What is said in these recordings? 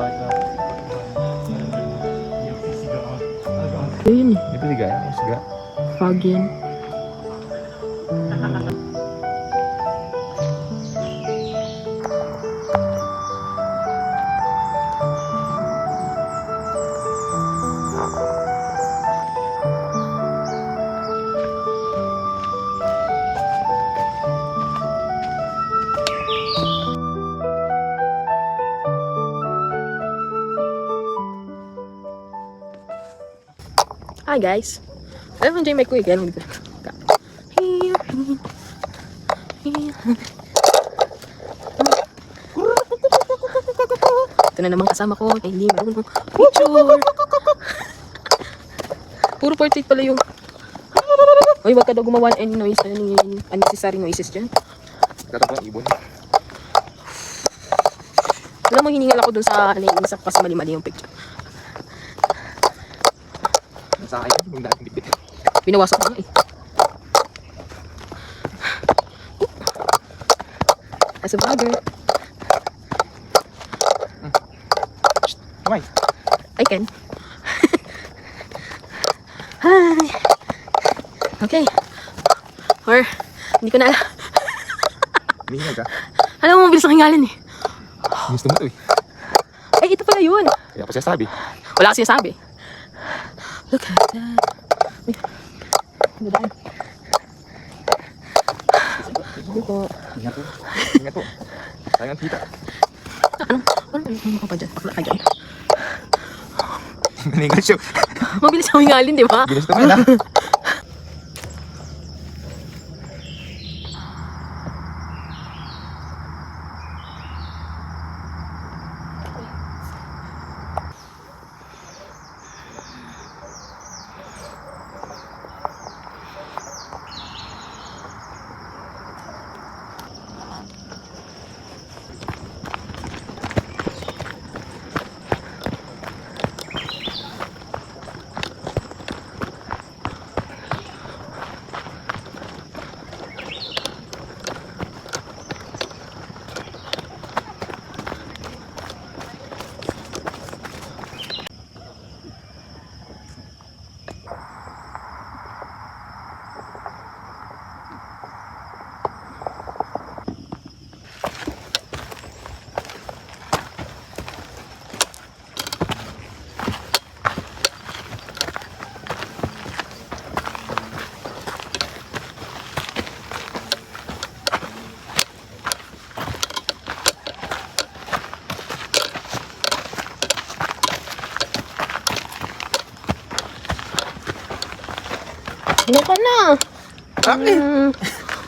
Yun eh. Ito siga, siga. Fog yan. Hi guys. I'm enjoying my weekend. Ito na naman kasama ko. Ay, hindi marunong picture. Puro portrait pala yung. Uy, wag ka daw gumawa any noise. Any unnecessary noises dyan. Katapos ang ibon. Alam mo, hiningal ako dun sa naiinis ako kasi mali-mali yung picture. Sa akin, yung dating dikit. Pinawasak ko eh. As a vlogger. Kamay. I can. Hi. Okay. Or, hindi ko na alam. Hinihingal ka. Alam mo, mabilis ang hingalin eh. Gusto mo ito eh. Ay, ito pala yun. Kaya pa siya sabi. Wala kasi sabi. Look at that. Uy. Ano daan? Sige po. Ingat po. Ingat po. Sayang kita. Ano ka pa dyan? Bakla ka dyan. Hinihingal siya. Mabilis ang hingalin, di ba? Bilis naman ah. Ano ka na? Bakit?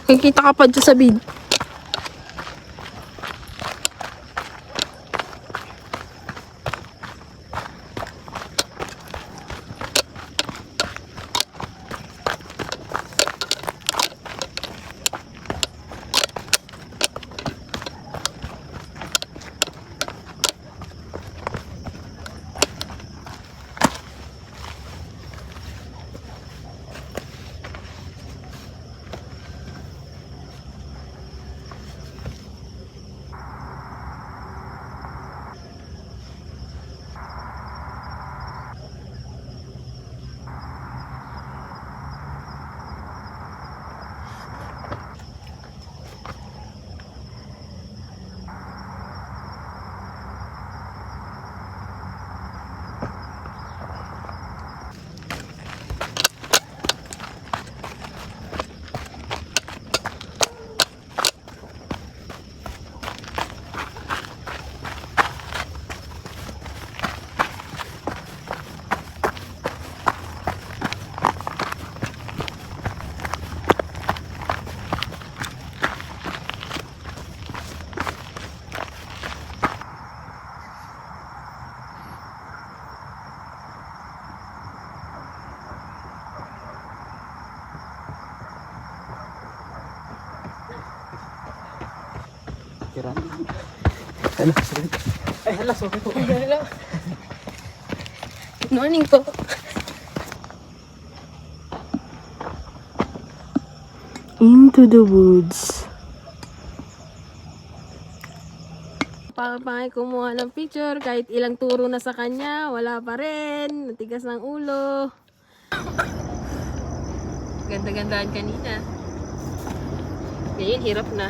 Kikita ka pa dyan sa bid. Kiran. Hello. Ay, hala, sorry po. Hello. Good morning po. Into the woods. pa kumuha ng picture. Kahit ilang turo na sa kanya, wala pa rin. Natigas ng ulo. Ganda-gandaan kanina. Ngayon, hirap na.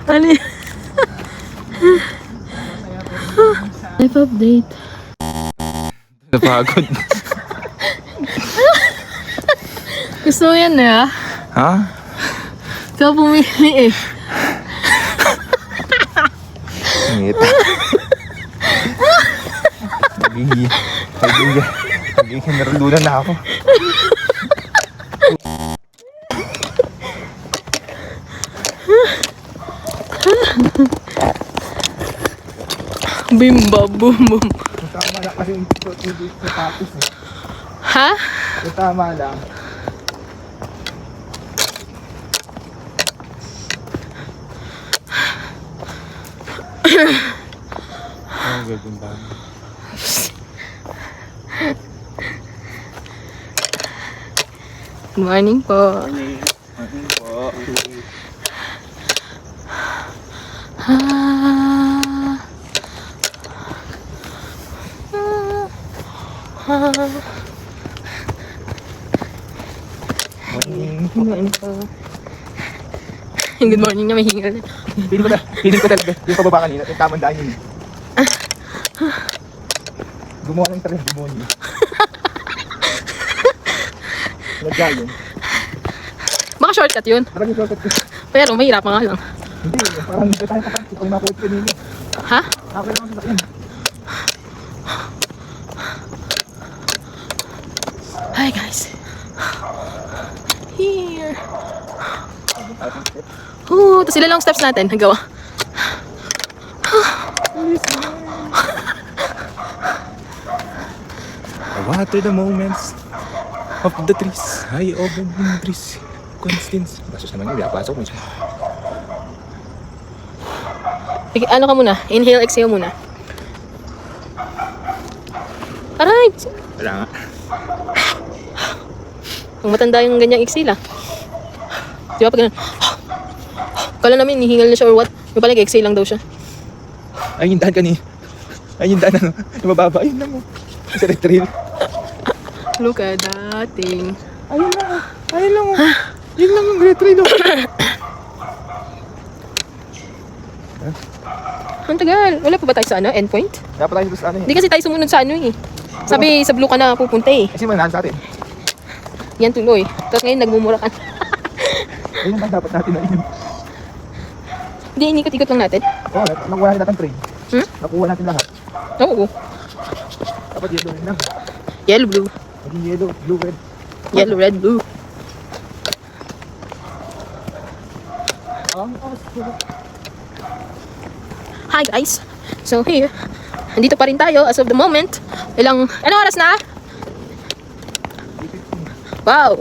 Ano yun? Life update. Napagod. Gusto mo yan na? Ha? Ikaw pumili eh. Ngit. Naging narulunan na ako. Bim bam bum bum. Tama lang kasi yung tapos eh. Ha? Tama lang. Oh, gagawin ba? Good morning po. Good morning po. Yung good morning na may hingal na. Feeling ko talaga yung pababa kanina, yung tamang daan yun. Gumawa ng talagang demonyo. Lagya yun. Baka shortcut yun. Parang yung shortcut ko. Pero mahirap nga lang. Hindi, parang hindi tayo kapag ikaw yung makulit kanina. Ha? Ako lang ang sasakyan. Hi guys. Here. Tapos sila lang steps natin. Nagawa. I water the moments of the trees. High over the trees. Constance. Basos naman yun, pinapasok mo siya. Ano ka muna? Inhale, exhale muna. Aray! Wala nga. Ang matanda yung ganyang exhale ah. Di ba pag ganun? Kala namin hihingal na siya or what? Yung pala exhale lang daw siya. Ay, yung daan kanina. Ay, yung daan na yung mababa. Ayun na mo. Sa red trail. Look at that thing. Ayun lang. Ayun lang. Yun lang yung red trail. Ang tagal. Wala pa ba tayo sa ano? Endpoint? Dapat tayo sa ano eh. Hindi kasi tayo sumunod sa ano eh. Sabi sa blue ka na pupunta eh. Kasi manahan sa atin. Yan tuloy. Tapos ngayon nagmumura ka. Ayun lang dapat natin na yun. Hindi, inikot-ikot lang natin. Oo, nakuha natin natin train. Nakuha natin lahat. Oo. Dapat yellow rin lang. Yellow, blue. Naging yellow, blue, red. Yellow, red, blue. Hi guys. So here, andito pa rin tayo as of the moment. Anong oras na? Wow.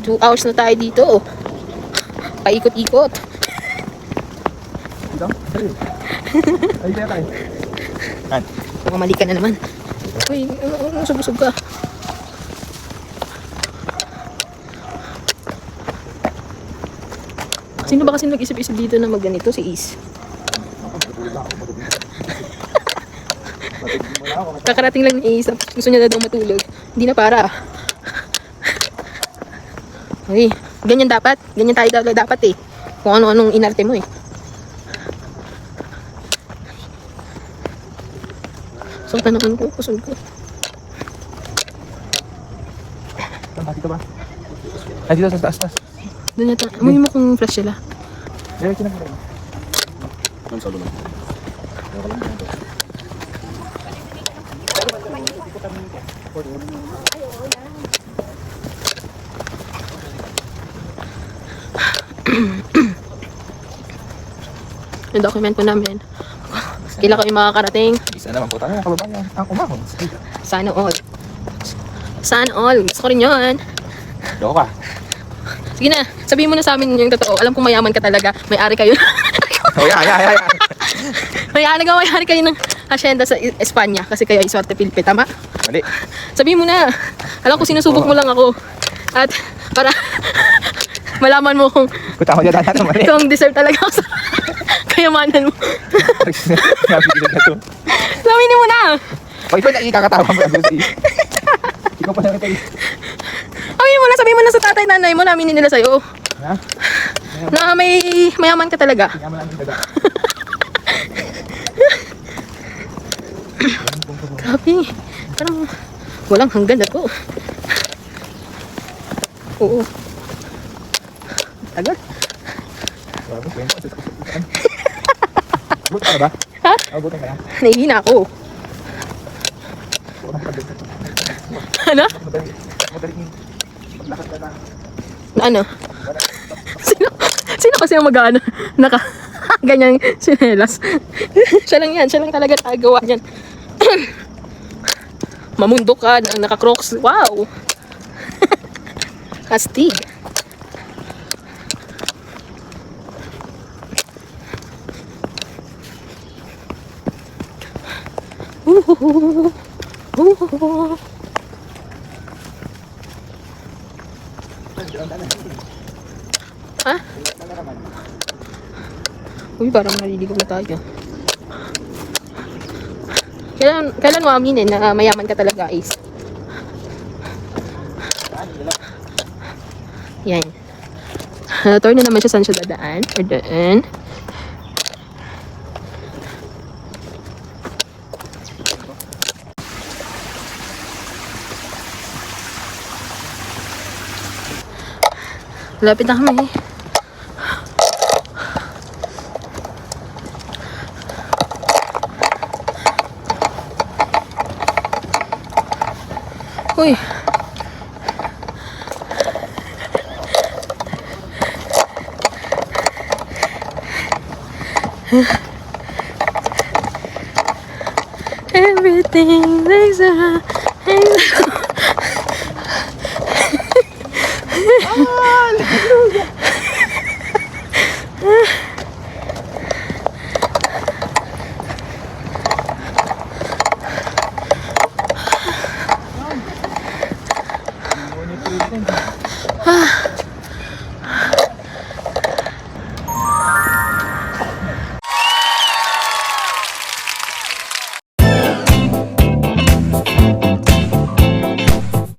2 hours na tayo dito. Paikot-ikot. Ito? Dali. Ay, kaya tayo. An? Mamali ka na naman. Uy, busog ka. Sino ba kasi nag-isip-isip dito na magganito? Si Is. Kakarating lang ni Is. Gusto niya na daw matulog. Hindi na para. Uy, ganyan dapat. Ganyan tayo dapat eh. Kung ano-anong inarte mo eh. Saan ka naman ko? Kusog ko. Dito ba? Ay, dito sa taas. Doon yata. Amoy mo kung fresh sila. Diretso na ba? Ang salo lang. Yung document ko namin. Kailan kami makakarating? Isa naman po tayo, kababayan. Ang umahon. Sana all. Sana all. Gusto ko rin yun. Loko ka. Sige na, sabihin mo na sa amin yung totoo. Alam kong mayaman ka talaga. May-ari kayo. Oh, yeah. May-ari kayo ng asyenda sa Espanya kasi kayo ay Swerte Pilpe. Tama? Mali. Sabihin mo na. Alam ko sinusubok mo lang ako. At para Malaman mo kung Kuta ko dyan natin mali. kung deserve talaga ako sa kayamanan mo. Nabigilan na to. Laminin mo na! O ito na ikakatawa mo. Ikaw pa na rin tayo. Aminin mo na, sabihin mo na sa tatay nanay mo, laminin nila sa'yo. Ha? Na may mayaman ka talaga. Tingnan mo lang yung daga. Grabe. Parang walang hanggan na to. Oo. Tagal. Grabe, kwento. Abot ka na ba? Ha? Abutin ka na. Nahihina ako. Walang pagdating. Ano? Madaling paglakad ka na. Na ano? Sino kasi ang mag-ano? Ganyang sinelas. Siya lang yan. Siya lang talaga tagawa yan. Mamundok ka, naka-crocs. Wow! Astig. Ha? Uy, parang naliligaw na tayo. Kailan mo aminin na mayaman ka talaga, Ace? Yan. Turn na naman siya saan siya dadaan. Or daan. Lapit na kami. Uy. Everything makes a